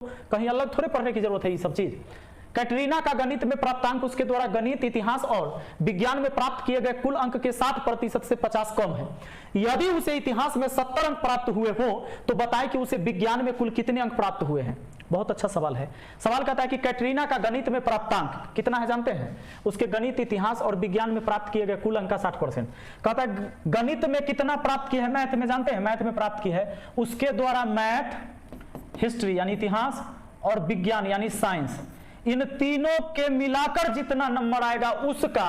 कहीं अलग थोड़े पढ़ने की जरूरत है ये सब चीज। कैटरीना का गणित में प्राप्त अंक उसके द्वारा गणित, इतिहास और विज्ञान में प्राप्त किए गए कुल अंक के 60% से 50 कम है। यदि उसे इतिहास में 70 अंक प्राप्त हुए हो तो बताएं कि उसे विज्ञान में कुल कितने अंक प्राप्त हुए हैं। बहुत अच्छा सवाल है। सवाल कहता है कि कैटरीना का गणित में प्राप्तांक कितना है जानते हैं? उसके गणित, इतिहास और विज्ञान में प्राप्त किए गए कुल अंक का 60%। कहता है गणित में कितना प्राप्त किया है, मैथ में जानते हैं, मैथ में प्राप्त की है उसके द्वारा मैथ, हिस्ट्री यानी इतिहास और विज्ञान यानी साइंस, इन तीनों के मिलाकर जितना नंबर आएगा उसका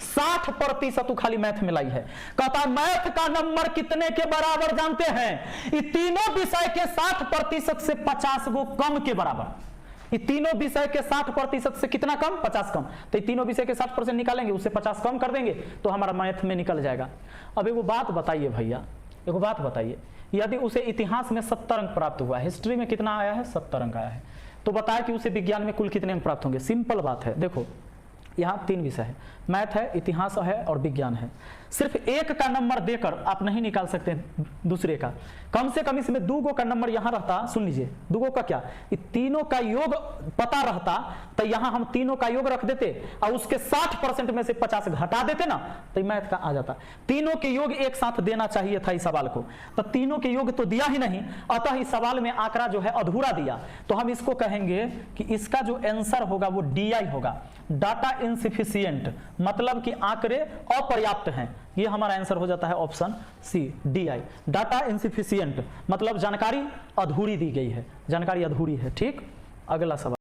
60% खाली मैथ में लाई है। कहता मैथ का नंबर कितने के बराबर जानते हैं? ये तीनों विषय के 60% से 50 गो कम के बराबर। ये तीनों विषय के 60% से कितना कम? 50 कम। तो ये तीनों विषय के 60% निकालेंगे, उससे 50 कम कर देंगे तो हमारा मैथ में निकल जाएगा। अब एगो बात बताइए भैया, एगो बात बताइए, यदि उसे इतिहास में 70 अंक प्राप्त हुआ है, हिस्ट्री में कितना आया है? 70 अंक आया है, तो बताया कि उसे विज्ञान में कुल कितने अंक प्राप्त होंगे। सिंपल बात है, देखो यहाँ 3 विषय है, मैथ है, इतिहास है और विज्ञान है। सिर्फ एक का नंबर देकर आप नहीं निकाल सकते दूसरे का, कम से कम इसमें 2 गो का नंबर यहाँ रहता। सुन लीजिए, 2 गो का क्या, ये तीनों का योग पता रहता तो यहाँ हम तीनों का योग रख देते और उसके 60% में से 50 घटा देते ना, तो मैथ का आ जाता। तीनों के योग एक साथ देना चाहिए था इस सवाल को, तो तीनों के योग तो दिया ही नहीं, अतः इस सवाल में आंकड़ा जो है अधूरा दिया। तो हम इसको कहेंगे कि इसका जो आंसर होगा वो DI होगा, डाटा इनसफिशिएंट, मतलब कि आंकड़े अपर्याप्त हैं। ये हमारा आंसर हो जाता है option C, DI, data insufficient, मतलब जानकारी अधूरी दी गई है, जानकारी अधूरी है। ठीक, अगला सवाल।